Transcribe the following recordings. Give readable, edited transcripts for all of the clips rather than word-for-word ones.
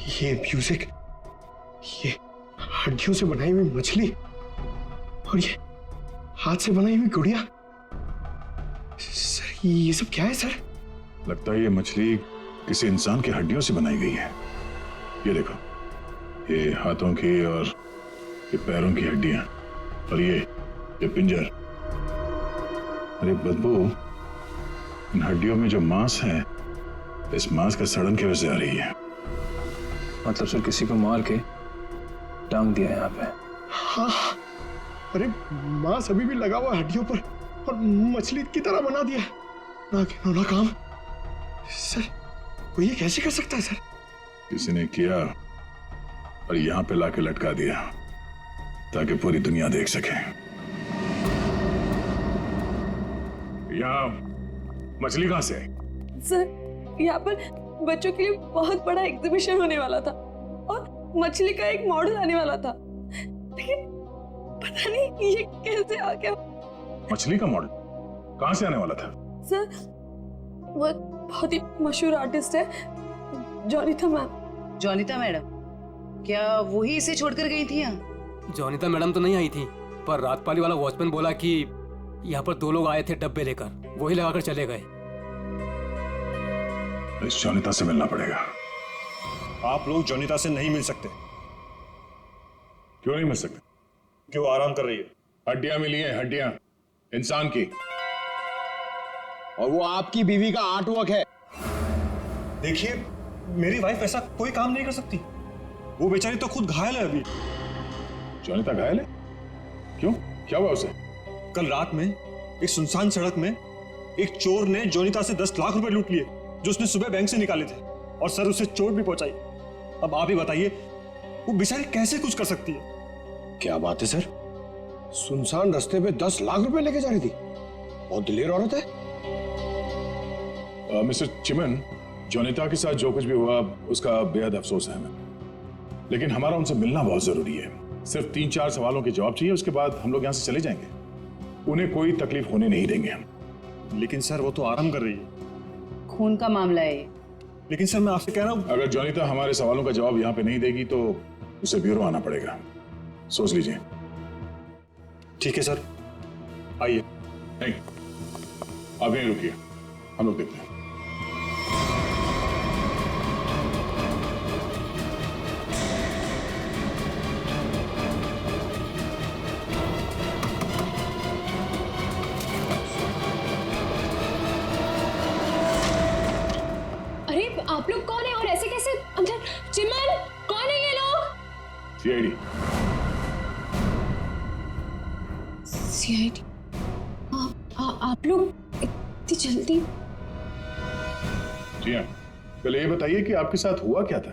ये म्यूजिक, ये हड्डियों से बनाई हुई मछली और ये हाथ से बनाई हुई गुड़िया। सर ये सब क्या है सर? लगता है ये मछली किसी इंसान की हड्डियों से बनाई गई है। ये देखो, ये हाथों की और ये पैरों की हड्डियां और ये पिंजर। अरे बदबू, इन हड्डियों में जो मांस है, इस मांस का सड़न की वजह से आ रही है। मतलब सर किसी को मार के टांग दिया यहाँ पे। हाँ, अरे मांस अभी भी लगा हुआ हड्डियों पर और मछली की तरह बना दिया। ना कहना ना काम। सर वो ये कैसे कर सकता है सर? किसी ने किया और यहां पे लाके लटका दिया ताकि पूरी दुनिया देख सके। यहाँ मछली कहां से आई? सर यहाँ पर बच्चों के लिए बहुत बड़ा एग्जीबिशन होने वाला था और मछली का एक मॉडल आने वाला था, लेकिन पता नहीं ये कैसे आ गया। मछली का मॉडल कहां से आने वाला था? सर वो बहुत ही मशहूर आर्टिस्ट है, जोनिता मैम। जोनिता मैडम, क्या वही इसे छोड़कर गई थी यहाँ? जोनिता मैडम तो नहीं आई थी, पर रात पाली वाला वॉचमैन बोला कि यहाँ पर 2 लोग आए थे डब्बे लेकर, वही लगाकर चले गए। इस जोनिता से मिलना पड़ेगा। आप लोग जोनिता से नहीं मिल सकते। क्यों नहीं मिल सकते? क्यों? आराम कर रही है। हड्डियां मिली हैं, हड्डियां इंसान की, और वो आपकी बीवी का आर्टवर्क है। देखिए, मेरी वाइफ ऐसा कोई काम नहीं कर सकती। वो बेचारी तो खुद घायल है अभी। जोनिता घायल है? क्यों, क्या हुआ उसे? कल रात में एक सुनसान सड़क में एक चोर ने जोनिता से 10 लाख रुपए लूट लिए जो उसने सुबह बैंक से निकाले थे, और सर उसे चोट भी पहुंचाई। अब आप ही बताइए, वो बेचारी कैसे कुछ कर सकती है? क्या बात है सर? सुनसान रास्ते पे 10 लाख रुपए लेके जा रही थी। बहुत दिलेर औरत है। मिस्टर चिमन, जोनिता के साथ जो कुछ भी हुआ उसका बेहद अफसोस है हमें, लेकिन हमारा उनसे मिलना बहुत जरूरी है। सिर्फ 3-4 सवालों के जवाब चाहिए, उसके बाद हम लोग यहाँ से चले जाएंगे। उन्हें कोई तकलीफ होने नहीं देंगे हम। लेकिन सर वो तो आराम कर रही है। खून का मामला है ये। लेकिन सर मैं आपसे कह रहा हूँ, अगर जोनिता हमारे सवालों का जवाब यहाँ पे नहीं देगी तो उसे ब्यूरो आना पड़ेगा। सोच लीजिए। ठीक है सर, आइए। नहीं, आप यहीं रुकिए, हम लोग देखते हैं। अरे आप लोग कौन है और ऐसे कैसे अंदर? चिमन, कौन है ये लोग? सीआईडी। सीआईडी? आप लोग इतनी जल्दी? जी हाँ, पहले ये बताइए कि आपके साथ हुआ क्या था?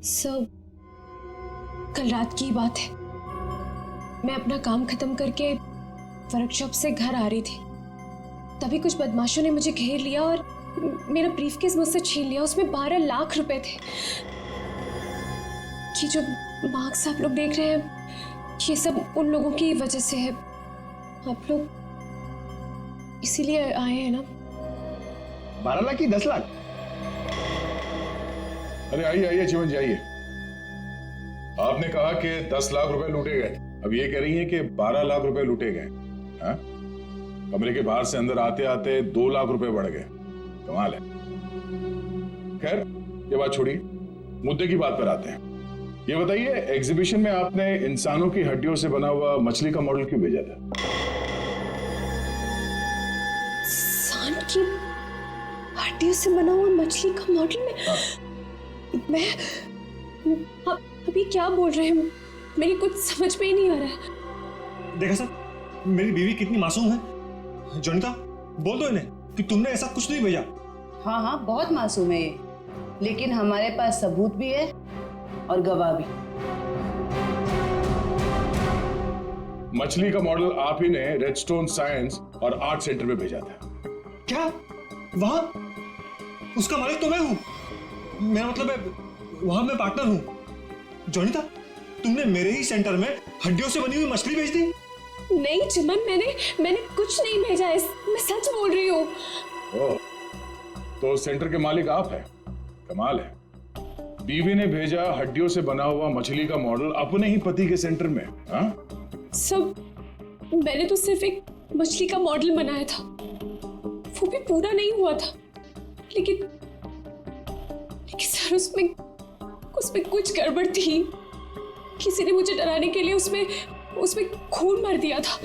सब कल रात की बात है। मैं अपना काम खत्म करके वर्कशॉप से घर आ रही थी, तभी कुछ बदमाशों ने मुझे घेर लिया और मेरा ब्रीफकेस मुझसे छीन लिया। उसमें 12 लाख रुपए थे। ये जो मार्क्स आप लोग देख रहे हैं, ये सब उन लोगों की वजह से है। आप लोग इसीलिए आए हैं ना? 12 लाख की 10 लाख? अरे आइए आइए चिमन जी, आइए। आपने कहा कि 10 लाख रुपए लूटे गए, अब ये कह रही हैं कि 12 लाख रुपए लूटे गए। हाँ? कमरे के बाहर से अंदर आते आते 2 लाख रुपए बढ़ गए। कमाल है। खैर ये बात छोड़िए, मुद्दे की बात पर आते हैं। ये बताइए, एग्जीबिशन में आपने इंसानों की हड्डियों से बना हुआ मछली का मॉडल क्यों भेजा था? इंसान की हड्डियों से बना हुआ मछली का मॉडल में? मैं अभी क्या बोल रहे हैं? मेरी कुछ समझ में ही नहीं आ रहा है। देखा सर, मेरी बीवी कितनी मासूम है। जोनिता, बोल दो इन्हें कि तुमने ऐसा कुछ नहीं भेजा। हाँ हाँ, बहुत मासूम है ये, लेकिन हमारे पास सबूत भी है और गवाह भी। मछली का मॉडल आप ही ने रेडस्टोन साइंस और आर्ट सेंटर में भेजा था। क्या? वहां उसका मालिक तो मैं हूं। मेरा मतलब है, वहां मैं पार्टनर हूं। जोनिता, तुमने मेरे ही सेंटर में हड्डियों से बनी हुई मछली भेज दी? नहीं चिमन, मैंने कुछ नहीं भेजा है, मैं सच बोल रही हूँ। ओह, तो सेंटर के मालिक आप हैं? कमाल है। बीवी ने भेजा हड्डियों से बना हुआ मछली का मॉडल अपने ही पति के सेंटर में। हाँ, सब मैंने तो सिर्फ एक मछली का मॉडल बनाया था, वो भी पूरा नहीं हुआ था। लेकिन सर उसमें कुछ गड़बड़ थी। किसी ने मुझे डराने के लिए उसमें खून भर दिया था।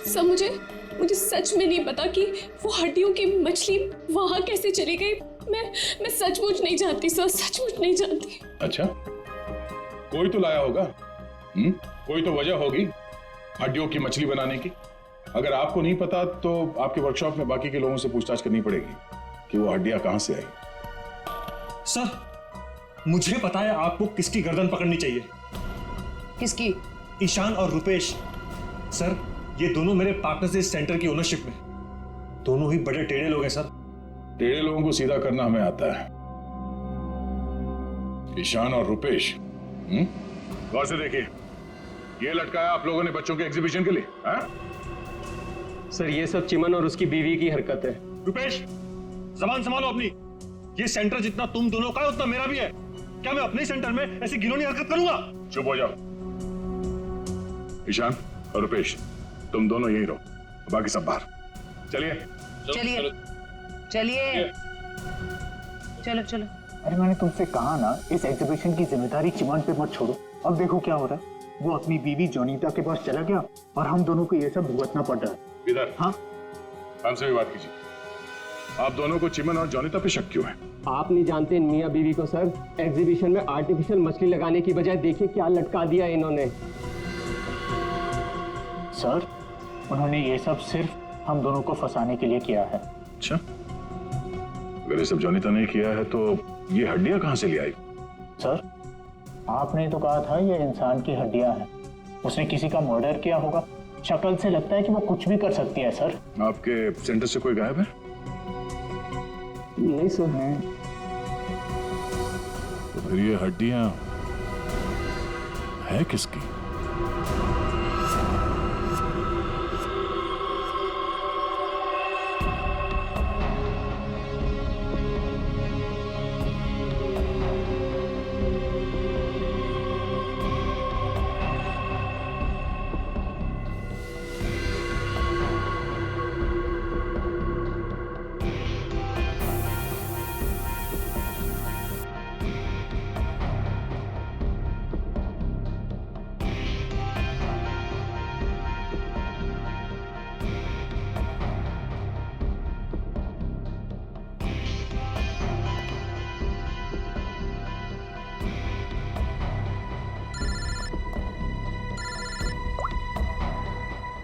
सब मुझे सच में नहीं पता कि वो हड्डियों की मछली वहां कैसे चली गई। मैं सचमुच नहीं जानती सर, सचमुच नहीं जानती। अच्छा, कोई तो लाया होगा। कोई तो वजह होगी हड्डियों की मछली बनाने की। अगर आपको नहीं पता तो आपके वर्कशॉप में बाकी के लोगों से पूछताछ करनी पड़ेगी कि वो हड्डियां कहां से आई। सर, मुझे पता है आपको किसकी गर्दन पकड़नी चाहिए। किसकी? ईशान और रुपेश। सर, ये दोनों मेरे पार्टनर्स इस सेंटर की ओनरशिप में। दोनों ही बड़े टेढ़े लोग हैं सर। टेढ़े लोगों को सीधा करना हमें आता है। ईशान और रुपेश, गौर से देखिए, ये लटकाया आप लोगों ने बच्चों के एग्जीबिशन के लिए। हाँ? सर ये सब चिमन और उसकी बीवी की हरकत है। रुपेश, जबान संभालो अपनी। ये सेंटर जितना तुम दोनों का है उतना मेरा भी है। क्या मैं अपने ही सेंटर में ऐसी घिनौनी हरकत करूंगा? चुप हो जाओ। ईशान और रुपेश, तुम दोनों यहीं रहो, बाकी सब बाहर। चलिए चलिए चलिए, चलो चलो। अरे मैंने तुमसे कहा ना, इस एग्जीबिशन की जिम्मेदारी चिमन पे मत छोड़ो। अब देखो क्या हो रहा है, वो अपनी बीवी जोनीता के पास चला गया और हम दोनों को ये सब भुगतना पड़ रहा है। इधर। हाँ, हमसे भी बात कीजिए। आप दोनों को चिमन और जोनीता पे शक क्यों है? आप नहीं जानते मियाँ बीवी को सर। एग्जीबिशन में आर्टिफिशियल मछली लगाने की बजाय देखिए क्या लटका दिया इन्होंने। सर, उन्होंने ये सब सिर्फ हम दोनों को फंसाने के लिए किया है। अच्छा, अगर ये सब जोनीता ने किया है तो ये हड्डियां कहां से ले आई? सर, आपने तो कहा था ये इंसान की हड्डियां हैं। उसने किसी का मर्डर किया होगा। शक्ल से लगता है कि वो कुछ भी कर सकती है। सर, आपके सेंटर से कोई गायब है? नहीं सर। तो फिर ये हड्डियां है किसकी?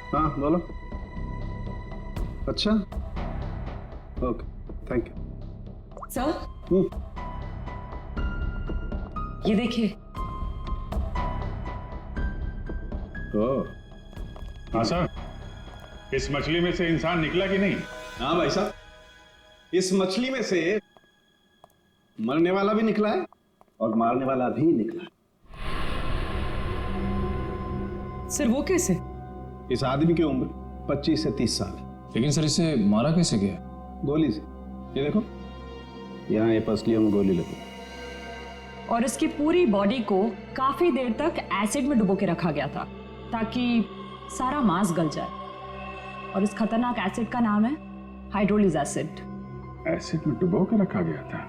हाँ बोलो। अच्छा, ओके, थैंक यू। सर, ये देखिए। हाँ सर, इस मछली में से इंसान निकला कि नहीं? हाँ भाई साहब, इस मछली में से मरने वाला भी निकला है और मारने वाला भी निकला है। सर वो कैसे? इस आदमी की उम्र 25 से 30 साल है। लेकिन सर इसे मारा कैसे गया? गोली से। ये देखो, यहाँ ये पसलियों में गोली लगी। और इसकी पूरी बॉडी को काफी देर तक एसिड में डुबो के रखा गया था ताकि सारा मांस गल जाए। और इस खतरनाक एसिड का नाम है हाइड्रोलिज एसिड। एसिड में डुबो के रखा गया था?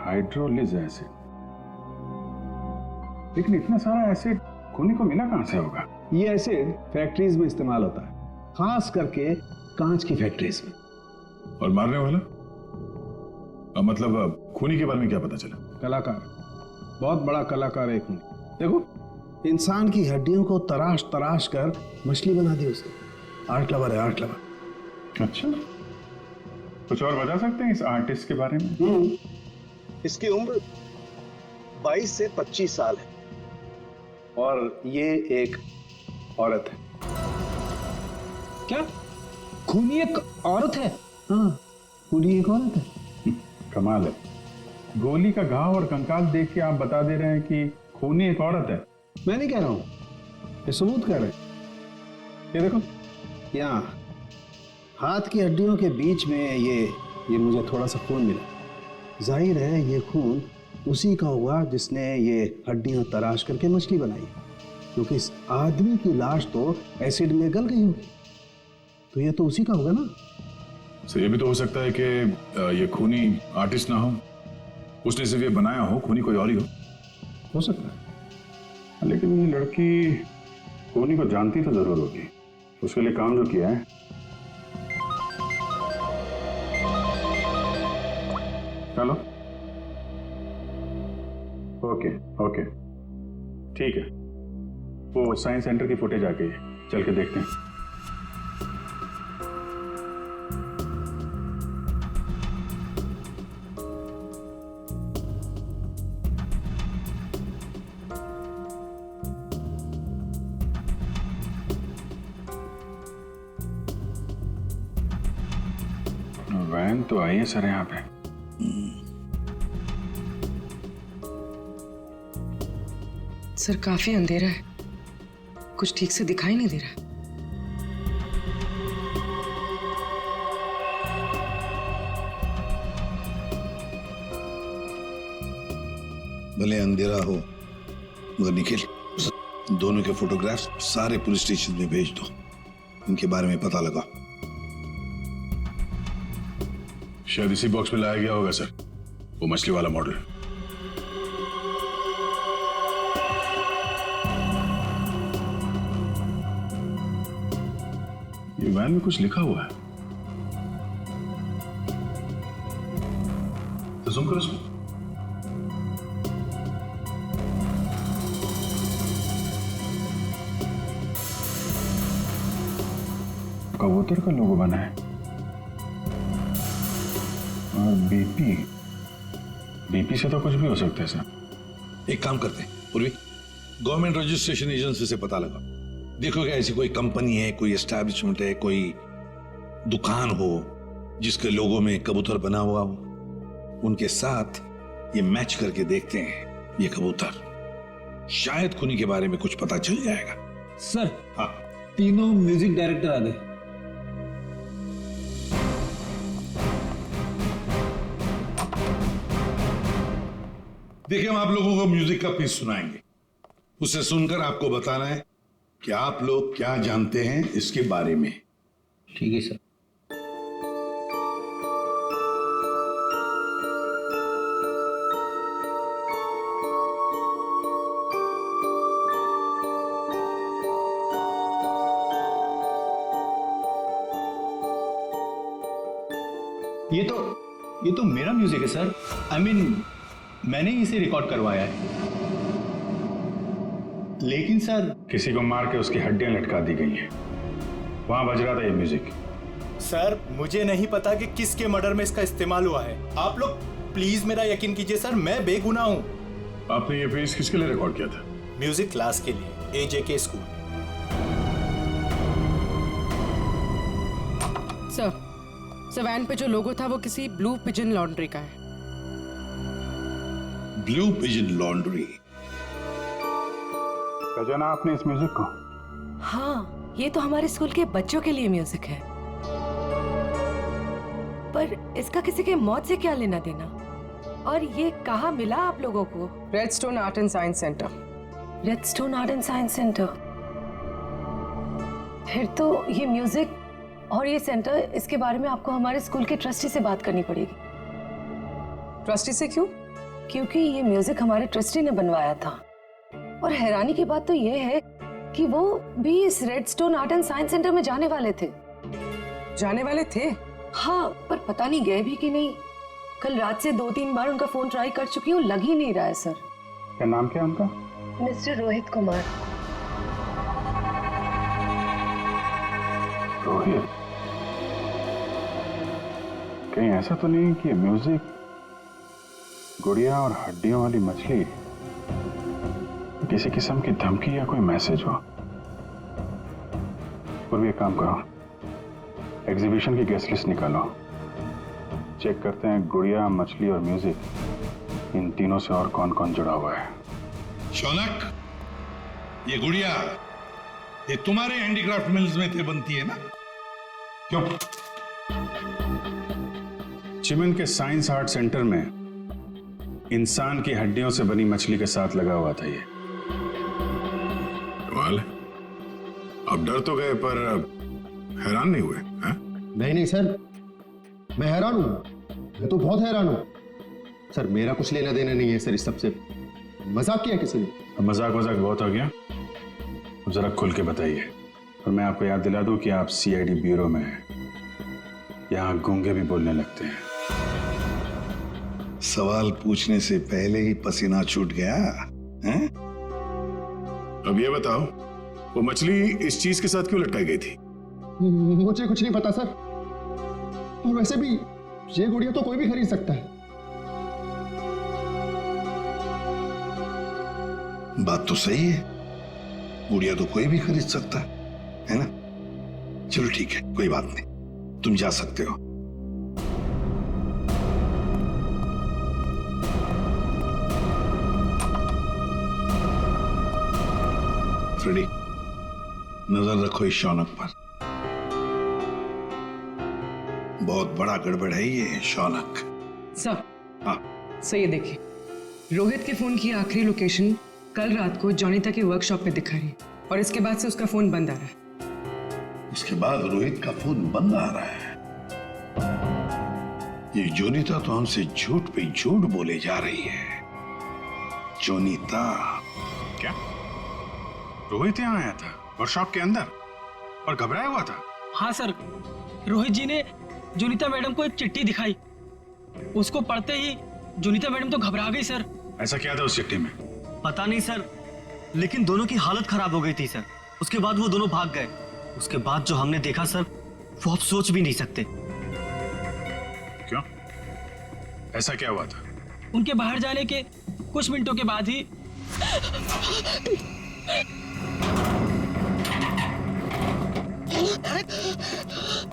हाइड्रोलिज एसिड? लेकिन इतना सारा एसिड खूनी को मिला कहां से होगा? ये एसिड फैक्ट्रीज में इस्तेमाल होता है, खास करके कांच की फैक्ट्रीज में। और मारने वाला? मतलब खूनी के बारे में क्या पता चला? कलाकार, बहुत बड़ा कलाकार है खूनी। देखो, इंसान की हड्डियों को तराश तराश कर मछली बना दी उसने। आर्ट लवर है, आर्ट लवर। अच्छा, कुछ और बता सकते हैं इस आर्टिस्ट के बारे में? इसकी उम्र 22 से 25 साल है और ये एक औरत है। क्या खूनी एक औरत है? हाँ, खूनी एक औरत है। कमाल है, गोली का घाव और कंकाल देख के आप बता दे रहे हैं कि खूनी एक औरत है। मैं नहीं कह रहा हूं, ये सबूत कह रहे हैं। ये देखो, यहाँ हाथ की हड्डियों के बीच में ये मुझे थोड़ा सा खून मिला। जाहिर है ये खून उसी का होगा जिसने ये हड्डियां तराश करके मछली बनाई, क्योंकि इस आदमी की लाश तो एसिड में गल गई होगी, तो ये तो उसी का होगा ना। सर ये भी तो हो सकता है कि ये खूनी आर्टिस्ट ना हो, उसने सिर्फ ये बनाया हो, खूनी कोई और ही हो सकता है। लेकिन ये लड़की खूनी को जानती तो जरूर होगी, उसके लिए काम जो किया है। चलो ओके ओके ठीक है, वो साइंस सेंटर की फुटेज आ गई है, चल के देखते हैं। वैन तो आई है सर यहाँ पे। सर काफी अंधेरा है, कुछ ठीक से दिखाई नहीं दे रहा। भले अंधेरा हो मगर निखिल, दोनों के फोटोग्राफ्स सारे पुलिस स्टेशन में भेज दो, इनके बारे में पता लगा। शायद इसी बॉक्स में लाया गया होगा सर, वो मछली वाला मॉडल। ये वैन में कुछ लिखा हुआ है, तो जूम करो इसमें। कबूतर का लोगो बना है और बीपी से तो कुछ भी हो सकता है सर। एक काम करते हैं पूर्वी, गवर्नमेंट रजिस्ट्रेशन एजेंसी से पता लगा, देखो क्या ऐसी कोई कंपनी है, कोई एस्टैब्लिशमेंट है, कोई दुकान हो जिसके लोगो में कबूतर बना हुआ हो, उनके साथ ये मैच करके देखते हैं ये कबूतर, शायद खूनी के बारे में कुछ पता चल जाएगा। सर हाँ, तीनों म्यूजिक डायरेक्टर आ गए। देखिए हम आप लोगों को म्यूजिक का पीस सुनाएंगे, उसे सुनकर आपको बताना है कि आप लोग क्या जानते हैं इसके बारे में। ठीक है सर। ये तो मेरा म्यूजिक है सर। आई मीन मैंने इसे रिकॉर्ड करवाया है। लेकिन सर किसी को मार के उसकी हड्डियां लटका दी गई हैं, वहां बज रहा था ये म्यूजिक। सर मुझे नहीं पता कि किसके मर्डर में इसका इस्तेमाल हुआ है, आप लोग प्लीज मेरा यकीन कीजिए सर, मैं बेगुनाह हूं। आपने ये पीस किसके लिए रिकॉर्ड किया था? म्यूजिक क्लास के लिए, AJK स्कूल। सर वैन पे जो लोगो था वो किसी ब्लू पिजन लॉन्ड्री का है। ब्लू पिजन लॉन्ड्री, पहचाना आपने इस म्यूजिक को? हाँ, ये तो हमारे स्कूल के बच्चों के लिए म्यूजिक है, पर इसका किसी के मौत से क्या लेना देना? और ये कहाँ मिला आप लोगों को? Redstone art and science centre. Redstone art and science centre. फिर तो ये म्यूजिक और ये सेंटर, इसके बारे में आपको हमारे स्कूल के ट्रस्टी से बात करनी पड़ेगी। ट्रस्टी से क्यों? क्योंकि ये म्यूजिक हमारे ट्रस्टी ने बनवाया था, और हैरानी की बात तो ये है कि वो भी इस redstone art and science centre में जाने वाले थे। जाने वाले थे? हाँ, पर पता नहीं गए भी कि नहीं। कल रात से 2-3 बार उनका फोन ट्राई कर चुकी हूँ, लग ही नहीं रहा है सर। क्या नाम क्या उनका? मिस्टर रोहित कुमार। रोहित? कहीं ऐसा तो नहीं कि म्यूजिक गुड़िया और हड्डियों वाली मछली किसी किस्म की धमकी या कोई मैसेज हो? और भी एक काम करो, एग्जीबिशन की गेस्ट लिस्ट निकालो, चेक करते हैं गुड़िया, मछली और म्यूजिक, इन तीनों से और कौन कौन जुड़ा हुआ है। शौनक, ये गुड़िया ये तुम्हारे हैंडीक्राफ्ट मिल्स में थे बनती है ना? क्यों? चिमन के साइंस आर्ट सेंटर में इंसान की हड्डियों से बनी मछली के साथ लगा हुआ था ये। कमाल है, अब डर तो गए पर हैरान नहीं हुए हैं? नहीं सर, मैं हैरान हूं, मैं तो बहुत हैरान हूं सर। मेरा कुछ लेना देना नहीं है सर इस सबसे। मजाक किया किसी ने? अब मजाक बहुत हो गया, अब जरा खुल के बताइए। और मैं आपको याद दिला दूं कि आप सीआईडी ब्यूरो में हैं, यहाँ गूंगे भी बोलने लगते हैं। सवाल पूछने से पहले ही पसीना छूट गया हैं? अब ये बताओ, वो मछली इस चीज के साथ क्यों लटकाई गई थी? मुझे कुछ नहीं पता सर, और वैसे भी ये गुड़िया तो कोई भी खरीद सकता है। बात तो सही है, गुड़िया तो कोई भी खरीद सकता है ना? चलो ठीक है, कोई बात नहीं, तुम जा सकते हो। फ्रेडी, नजर रखो इस शौनक पर, बहुत बड़ा गड़बड़ है ये शौनक। सर, हाँ सर ये देखिए, रोहित के फोन की आखिरी लोकेशन कल रात को जोनीता के वर्कशॉप पे दिखा रही है, और इसके बाद से उसका फोन बंद आ रहा है। उसके बाद रोहित का फोन बंद आ रहा है। ये जोनीता तो हमसे झूठ पे झूठ बोले जा रही है। जोनीता क्या रोहित यहाँ आया था वर्कशॉप के अंदर और घबराया हुआ था? हाँ सर, रोहित जी ने जोनीता मैडम को एक चिट्ठी दिखाई, उसको पढ़ते ही जोनीता मैडम तो घबरा गई सर। ऐसा क्या था उस चिट्ठी में? पता नहीं सर, लेकिन दोनों की हालत खराब हो गई थी सर। उसके बाद वो दोनों भाग गए। उसके बाद जो हमने देखा सर, वो आप सोच भी नहीं सकते। क्यों? ऐसा क्या हुआ था? उनके बाहर जाने के कुछ मिनटों के बाद ही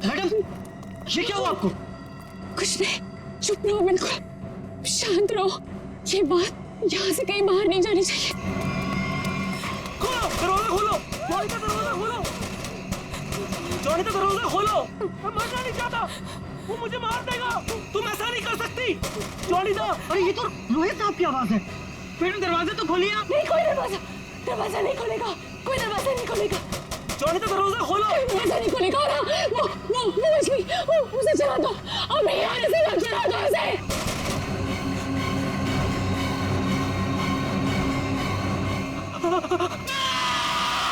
मैडम, ये क्या हुआ आपको? कुछ नहीं, चुप रहो, बिल्कुल शांत रहो। ये बात यहाँ से कहीं बाहर नहीं जानी चाहिए। खोलो दरवाजा, खोलो जोनीता, दरवाजा खोलो जोनीता, दरवाजा खोलो। मैं मरना नहीं चाहता, वो मुझे मार देगा। तुम ऐसा नहीं कर सकती जोनीता। अरे ये तो रोहित साहब की आवाज है। मैडम दरवाजा तो खोलिए आप। नहीं, कोई दरवाजा नहीं खोलेगा, कोई दरवाजा नहीं खोलेगा। जोनीता दरवाजा खोलो। दरवाजा नहीं खोलेगा। और वो मछली, उसे चला दो, अब यहाँ से मत चला दो उसे।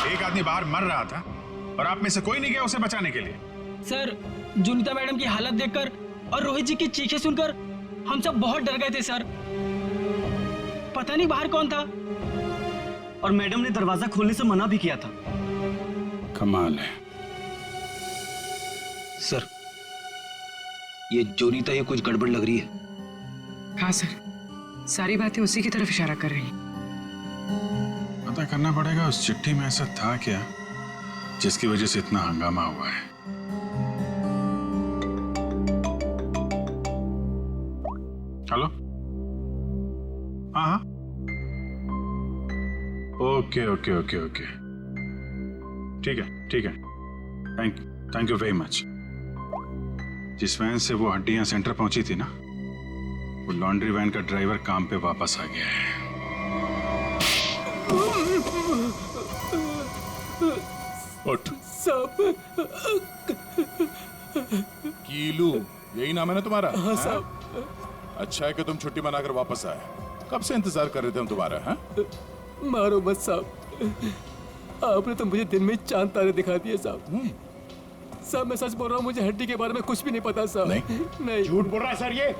एक आदमी बाहर मर रहा था और आप में से कोई नहीं गया उसे बचाने के लिए? सर, जोनीता मैडम की हालत देखकर और रोहित जी की चीखें सुनकर हम सब बहुत डर गए थे सर। पता नहीं बाहर कौन था, और मैडम ने दरवाजा खोलने से मना भी किया था। कमाल है सर, ये जोनीता ये कुछ गड़बड़ लग रही है। हाँ सर, सारी बातें उसी की तरफ इशारा कर रही हैं। पता करना पड़ेगा उस चिट्ठी में ऐसा था क्या जिसकी वजह से इतना हंगामा हुआ है। हेलो, हाँ, ओके ओके ओके ओके, ठीक है, थैंक यू वेरी मच। जिस वैन से वो हड्डियां सेंटर पहुंची थी ना, वो लॉन्ड्री वैन का ड्राइवर काम पे वापस आ गया है। उठ। साहब, कीलू, यही नाम है ना तुम्हारा? हाँ साहब। अच्छा है कि तुम छुट्टी मनाकर वापस आए। कब से इंतजार कर रहे थे हम तुम्हारा? हाँ? मारो मत साहब, आपने तो मुझे दिन में चांद तारे दिखा दिए साहब। साहब मैं सच बोल रहा हूँ, मुझे हड्डी के बारे में कुछ भी नहीं पता साहब। नहीं झूठ बोल रहा है सर। ये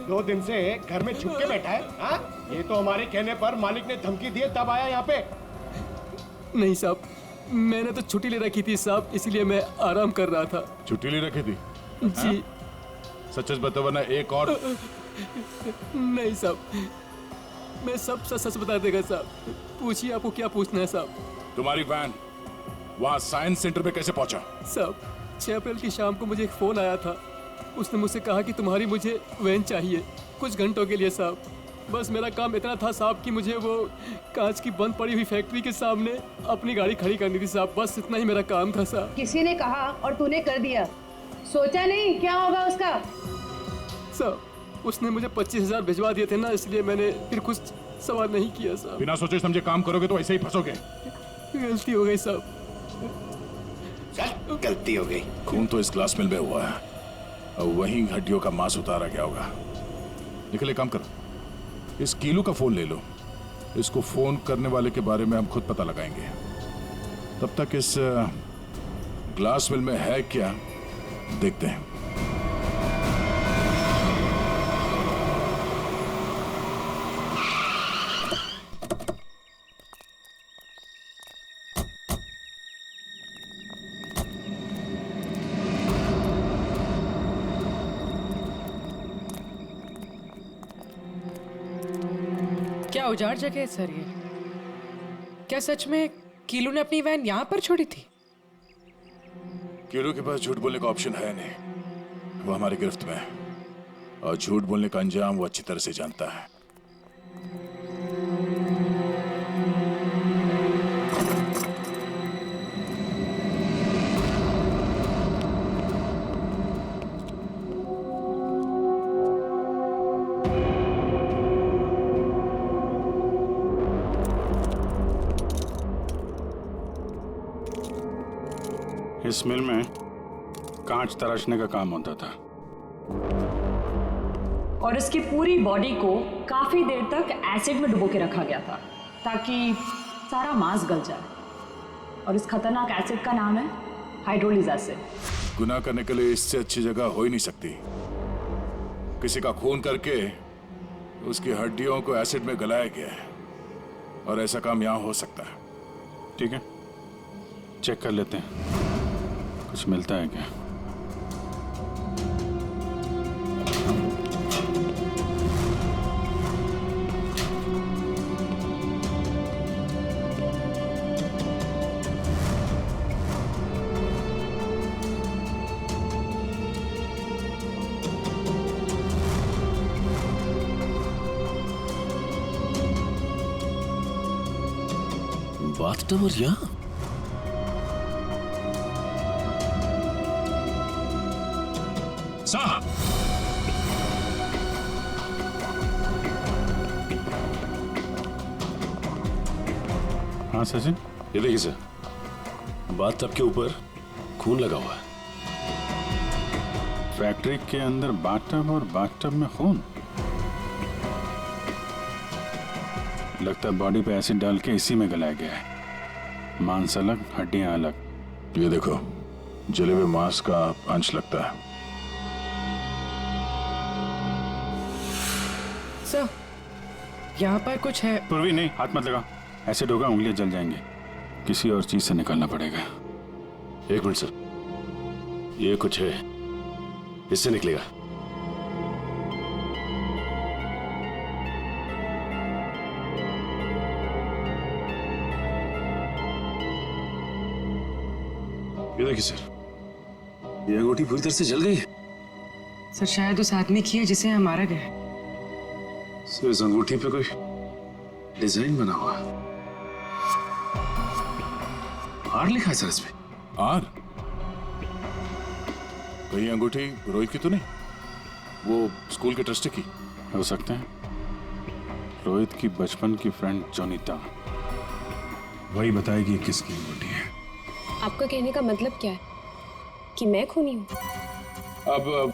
2 दिन से घर में छुप के बैठा है। हाँ? ये तो हमारे कहने पर मालिक ने धमकी दी तब आया यहाँ पे। नहीं साहब, मैंने तो छुट्टी ले रखी थी साहब, इसीलिए मैं आराम कर रहा था। छुट्टी ले रखी थी? जी। सच बता, वरना एक और। नहीं साहब, मैं सब सच बता देगा साहब। पूछिए, आपको क्या पूछना है साहब? तुम्हारी वैन वहाँ साइंस सेंटर पे कैसे पहुंचा? साहब 6 अप्रैल की शाम को मुझे एक फोन आया था। उसने मुझसे कहा कि तुम्हारी मुझे वैन चाहिए कुछ घंटों के लिए साहब। बस मेरा काम इतना था साहब कि मुझे वो कांच की बंद पड़ी हुई फैक्ट्री के सामने अपनी गाड़ी खड़ी करनी थी साहब। बस इतना ही मेरा काम था साहब। किसी ने कहा और तूने कर दिया, सोचा नहीं क्या होगा उसका? साहब उसने मुझे 25,000 भिजवा दिए थे ना, इसलिए मैंने फिर कुछ सवाल नहीं किया साहब। बिना सोचे समझे काम करोगे तो ऐसे ही फंसोगे। गलती हो गई साहब। गलती हो गई। खून तो इस ग्लास मिल में हुआ है और वहीं हड्डियों का मांस उतारा गया होगा। निकले, काम करो, इस कीलू का फोन ले लो। इसको फोन करने वाले के बारे में हम खुद पता लगाएंगे। तब तक इस ग्लास मिल में है क्या देखते हैं। क्या उजाड़ जगह है सर ये? क्या सच में कीलू ने अपनी वैन यहाँ पर छोड़ी थी? कीलू के पास झूठ बोलने का ऑप्शन है नहीं। वो हमारी गिरफ्त में है और झूठ बोलने का अंजाम वो अच्छी तरह से जानता है। इस मिल में कांच तराशने का काम होता था और इसकी पूरी बॉडी को काफी देर तक एसिड में डुबो के रखा गया था ताकि सारा मांस गल जाए। और इस खतरनाक एसिड का नाम है हाइड्रोलिज एसिड। गुनाह करने के लिए इससे अच्छी जगह हो ही नहीं सकती। किसी का खून करके उसकी हड्डियों को एसिड में गलाया गया है और ऐसा काम यहां हो सकता है। ठीक है, चेक कर लेते हैं कुछ मिलता है क्या। बाथटब और यहाँ साहब, हाँ सचिन, ये देखिए सर, बाथटब के ऊपर खून लगा हुआ है। फैक्ट्री के अंदर बाथटब और बाथटब में खून। लगता है बॉडी पे एसिड डाल के इसी में गलाया गया है। मांस अलग, हड्डियां अलग। ये देखो, जले हुए मांस का अंश लगता है। सर, यहाँ पर कुछ है। पूर्वी नहीं, हाथ मत लगा, एसिड होगा, उंगलियां जल जाएंगे। किसी और चीज से निकालना पड़ेगा। एक मिनट सर, ये कुछ है, इससे निकलेगा। ये देखिए सर, ये अंगूठी पूरी तरह से जल गई है। सर शायद उस आदमी की है जिसे यहाँ मारा गया है। सर इस अंगूठी पे कोई डिजाइन बना हुआ है। आर लिखा है सर इस पे। आर? कहीं अंगूठी रोहित की तो नहीं? वो स्कूल के ट्रस्टी की हो सकते हैं। रोहित की बचपन की फ्रेंड जोनीता, वही बताएगी किसकी अंगूठी है। आपका कहने का मतलब क्या है कि मैं खूनी हूँ? अब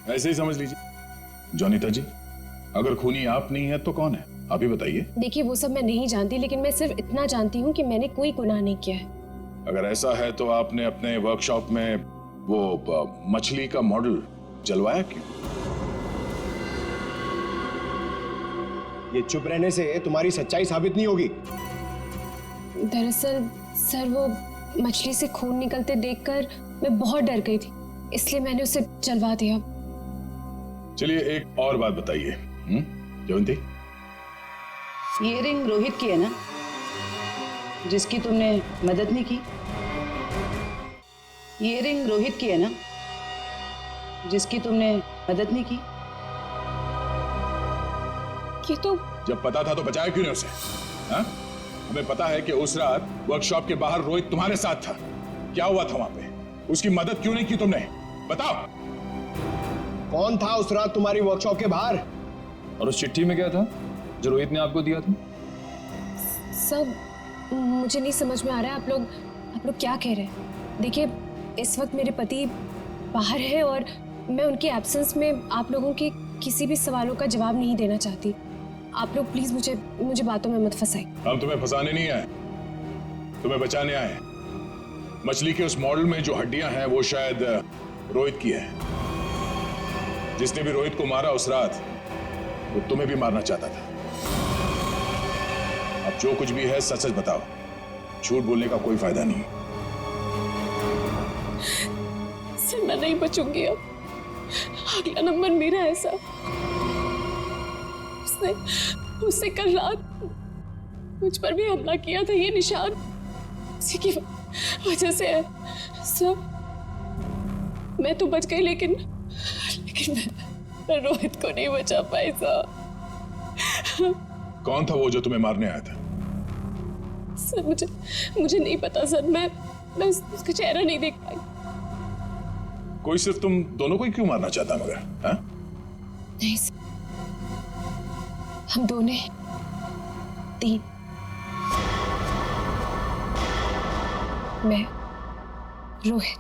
ऐसे ही समझ लीजिए। जोनीता जी, अगर खूनी आप नहीं है तो कौन है, आप ही बताइए। देखिए, वो सब मैं नहीं जानती, लेकिन मैं सिर्फ इतना जानती हूँ कि मैंने कोई गुनाह नहीं किया है। अगर ऐसा है तो आपने अपने वर्कशॉप में वो मछली का मॉडल जलवाया क्यों? ये चुप रहने से तुम्हारी सच्चाई साबित नहीं होगी। दरअसल सर, वो मछली से खून निकलते देखकर मैं बहुत डर गई थी, इसलिए मैंने उसे जलवा दिया। चलिए एक और बात बताइए जयंती, ये रिंग रोहित की है ना, जिसकी तुमने मदद नहीं की? ये रिंग रोहित की है ना, जिसकी तुमने मदद नहीं की? ये तो जब पता था तो बचाया क्यों नहीं उसे? हा? हमें पता है कि उस रात वर्कशॉप के बाहर रोहित तुम्हारे साथ था। क्या हुआ था वहां पे? उसकी मदद क्यों नहीं की तुमने? बताओ। कौन था उस रात तुम्हारी वर्कशॉप के बाहर? और उस चिट्ठी में क्या था जो रोहित ने आपको दिया था? सब मुझे नहीं समझ में आ रहा है। आप लोग क्या कह रहे हैं? देखिए, इस वक्त मेरे पति बाहर है और मैं उनके एब्सेंस में आप लोगों के किसी भी सवालों का जवाब नहीं देना चाहती। आप लोग प्लीज मुझे बातों में मत फंसाइए। हम तुम्हें फंसाने नहीं आए, तुम्हें बचाने आए। मछली के उस मॉडल में जो हड्डियां हैं वो शायद रोहित की है। जिसने भी रोहित को मारा उस रात वो तुम्हें भी मारना चाहता था। अब जो कुछ भी है सच सच बताओ, झूठ बोलने का कोई फायदा नहीं। सर, मैं नहीं बचूंगी अब। अगला नंबर मेरा है सर। उसने कल रात मुझ पर भी हमला किया था। ये निशान उसी की वजह से है सर। मैं तो बच गई लेकिन मैं रोहित को नहीं बचा पाई सर। कौन था वो जो तुम्हें मारने आया था? सर मुझे नहीं पता सर। मैं उसका चेहरा नहीं देख पाई। कोई सिर्फ तुम दोनों को ही क्यों मारना चाहता मगर? हाँ? नहीं सर, हम दोनों 3, मैं, रोहित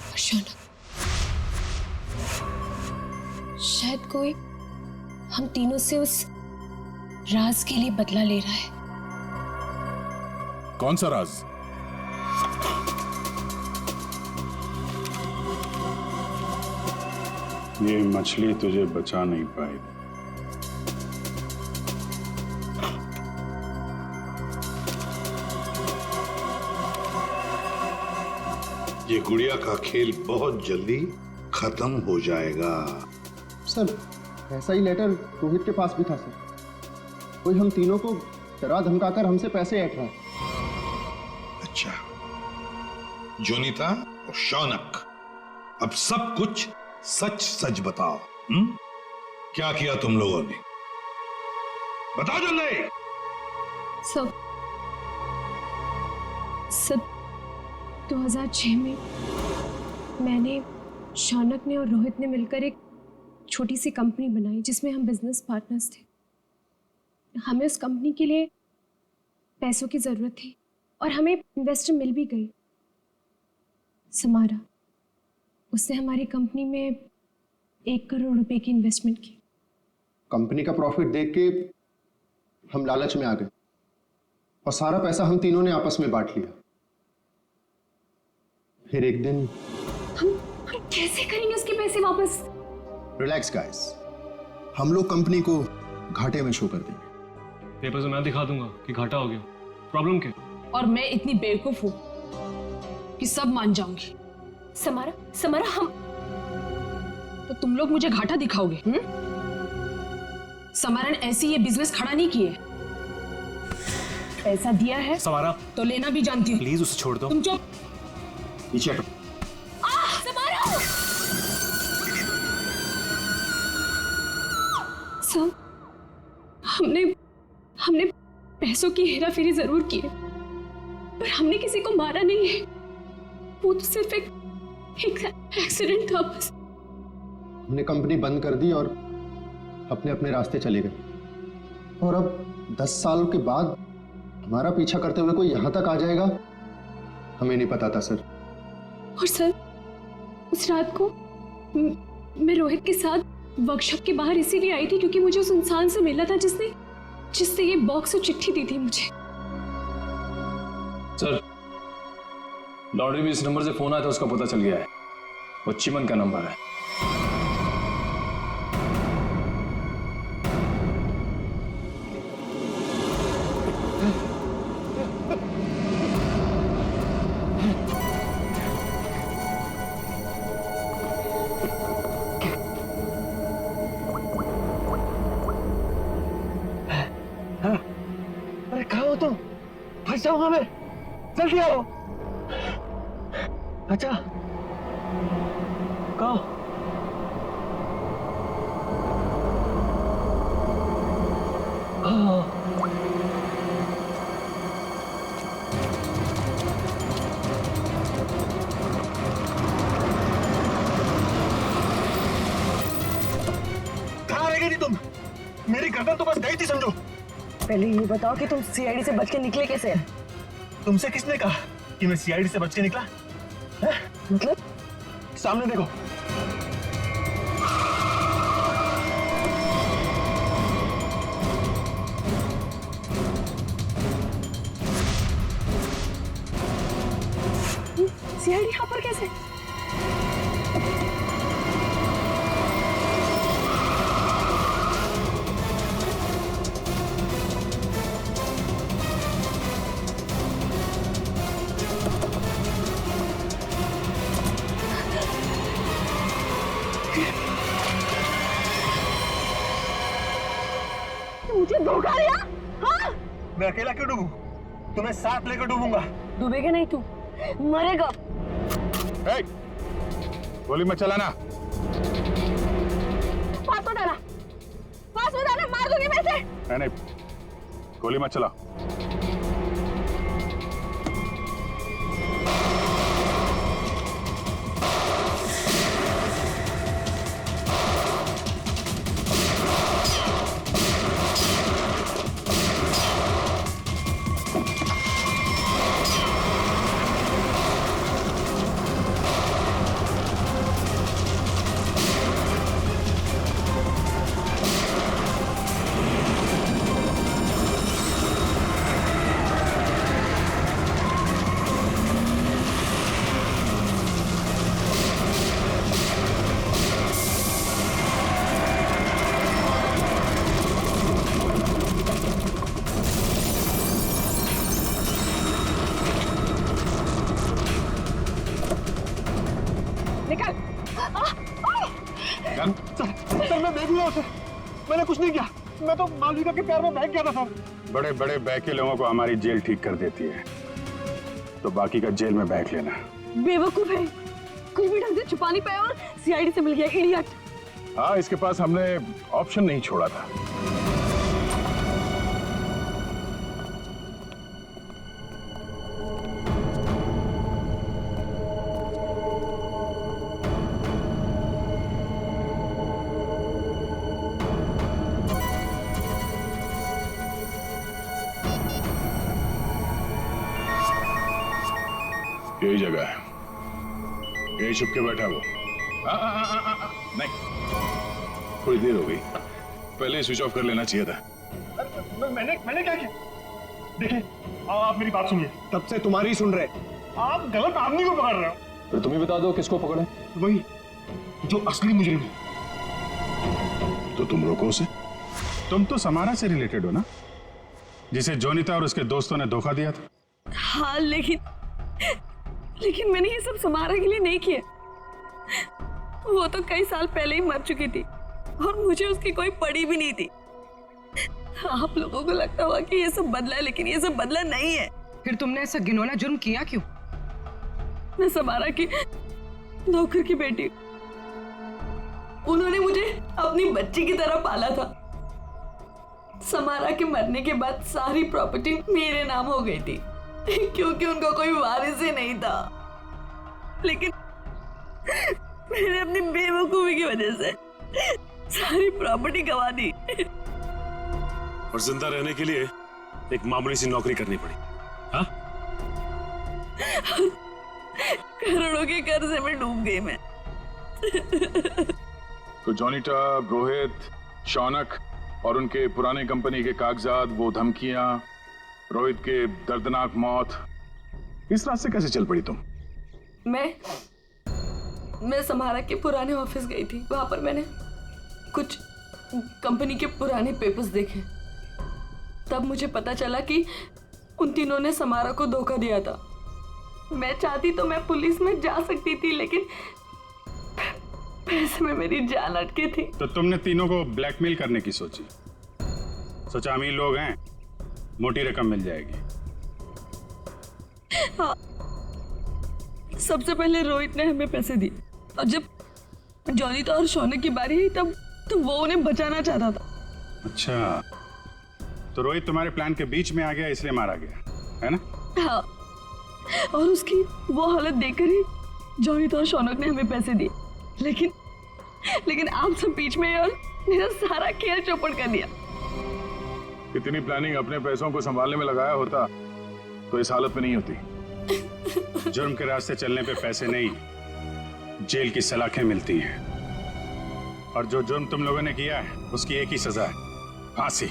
और शौनक। शायद कोई हम तीनों से उस राज के लिए बदला ले रहा है। कौन सा राज? ये मछली तुझे बचा नहीं पाई। ये गुड़िया का खेल बहुत जल्दी खत्म हो जाएगा। सर, ऐसा ही लेटर रोहित के पास भी था सर। कोई हम तीनों को डरा धमकाकर हमसे पैसे ऐंठ रहा है। अच्छा, जोनीता और शौनक, अब सब कुछ सच सच बताओ। क्या किया तुम लोगों ने? बताओ जल्दी। सब 2006 में मैंने, शौनक ने और रोहित ने मिलकर एक छोटी सी कंपनी बनाई जिसमें हम बिजनेस पार्टनर्स थे। हमें उस कंपनी के लिए पैसों की जरूरत थी और हमें इन्वेस्टर मिल भी गई, समारा। उसने हमारी कंपनी में 1 करोड़ रुपए की इन्वेस्टमेंट की। कंपनी का प्रॉफिट देख के हम लालच में आ गए और सारा पैसा हम तीनों ने आपस में बांट लिया। फिर एक दिन हम कैसे करेंगे उसके पैसे वापस? रिलैक्स गाइस, हम लोग कंपनी को घाटे में शो कर देंगे। पेपर से मैं दिखा दूंगा कि घाटा हो गया। प्रॉब्लम क्या? और मैं इतनी बेवकूफ हूं कि सब मान जाऊंगी। समारा हम तो तुम लोग मुझे घाटा दिखाओगे? समारा ने ऐसी ये बिजनेस खड़ा नहीं किए। पैसा दिया है समारा तो लेना भी जानती हूँ। प्लीज उसे छोड़ दो। तुम चुप। पीछे हटो। सर, हमने पैसों की हेराफेरी जरूर की है, पर हमने किसी को मारा नहीं है। वो तो सिर्फ एक एक्सीडेंट था बस। हमने कंपनी बंद कर दी और अपने अपने रास्ते चले गए। और अब 10 साल के बाद हमारा पीछा करते हुए कोई यहां तक आ जाएगा, हमें नहीं पता था सर। और सर, उस रात को मैं रोहित के साथ वर्कशॉप के बाहर इसीलिए आई थी क्योंकि मुझे उस इंसान से मिलना था जिसने ये बॉक्स और चिट्ठी दी थी मुझे। सर, लॉन्ड्री में इस नंबर से फोन आया था, उसका पता चल गया है। वो चिमन का नंबर है। अरे कहाँ हो तुम? फंस जाऊंगा मैं, जल्दी आओ। अच्छा, कहाँ? मेरी गर्दन तो बस गई थी समझो। पहले ये बताओ कि तुम सीआईडी से बच के निकले कैसे? तुमसे किसने कहा कि मैं सीआईडी से बच के निकला? मतलब? सामने देखो। सीआईडी यहाँ पर कैसे? मुझे धोखा दिया? हाँ? मैं अकेला क्यों डूबूं? तुम्हें साथ लेकर डूबूंगा। डूबेगा नहीं तू, मरेगा। गोली मत चलाना। पास मत आना, मार दूंगी मैं इसे। नहीं, गोली मत चला। सर मैं बेगुनाह हूं सर, मैंने कुछ नहीं किया। मैं तो मालविका के प्यार में बहक गया था सर। बड़े बड़े बहके लोगों को हमारी जेल ठीक कर देती है, तो बाकी का जेल में बहक लेना। बेवकूफ है, कुछ भी ढंग से छुपा नहीं पाया और सीआईडी से मिल गया, इडियट। हाँ, इसके पास हमने ऑप्शन नहीं छोड़ा था। यही जगह है, यही छुप के बैठा वो। नहीं, थोड़ी देर हो गई, पहले स्विच ऑफ कर लेना चाहिए था। मैंने क्या किया? देखिए, आप मेरी बात सुनिए। तब से तुम्हारी सुन रहे, आप गलत आदमी को पकड़ रहे हो। फिर तुम ही बता दो किसको पकड़े। वही जो असली मुजरिम है। तो तुम रोको उसे। तुम तो समारा से रिलेटेड हो ना, जिसे जोनिता और उसके दोस्तों ने धोखा दिया था। हाँ, लेकिन मैंने ये सब समारा के लिए नहीं किया। वो तो कई साल पहले ही मर चुकी थी और मुझे उसकी कोई पड़ी भी नहीं थी। आप लोगों को लगता होगा कि ये सब बदला है, लेकिन ये सब बदला नहीं है। फिर तुमने ऐसा घिनौना जुर्म किया क्यों? मैं समारा की नौकर की बेटी, उन्होंने मुझे अपनी बच्ची की तरह पाला था। समारा के मरने के बाद सारी प्रॉपर्टी मेरे नाम हो गई थी क्योंकि उनका कोई वारिस ही नहीं था। लेकिन मैंने अपनी बेवकूफी की वजह से सारी प्रॉपर्टी गंवा दी और जिंदा रहने के लिए एक मामूली सी नौकरी करनी पड़ी। हाँ? करोड़ों के कर्जे में डूब गई मैं। तो जोनिता, रोहित, शौनक और उनके पुराने कंपनी के कागजात, वो धमकियां, रोहित के दर्दनाक मौत, इस रात से कैसे चल पड़ी तुम? मैं समारा के पुराने ऑफिस गई थी। वहां पर मैंने कुछ कंपनी के पुराने पेपर्स देखे। तब मुझे पता चला कि उन तीनों ने समारा को धोखा दिया था। मैं चाहती तो मैं पुलिस में जा सकती थी, लेकिन पैसे में मेरी जान अटकी थी। तो तुमने तीनों को ब्लैकमेल करने की सोची। सोचा अमीर लोग हैं, मोटी रकम मिल जाएगी। हाँ, सबसे पहले रोहित ने हमें पैसे दिए और जब जोनिता और शौनक की बारी आई तब वो उन्हें बचाना चाहता था। अच्छा, तो रोहित तुम्हारे प्लान के बीच में आ गया, इसलिए मारा गया, है ना? हाँ, और उसकी वो हालत देखकर ही जोनिता और शौनक ने हमें पैसे दिए। लेकिन आप सब बीच में और मेरा सारा खेल चौपट कर दिया। इतनी प्लानिंग अपने पैसों को संभालने में लगाया होता तो इस हालत में नहीं होती। जुर्म के रास्ते चलने पे पैसे नहीं, जेल की सलाखें मिलती हैं। और जो जुर्म तुम लोगों ने किया है उसकी एक ही सजा है, फांसी।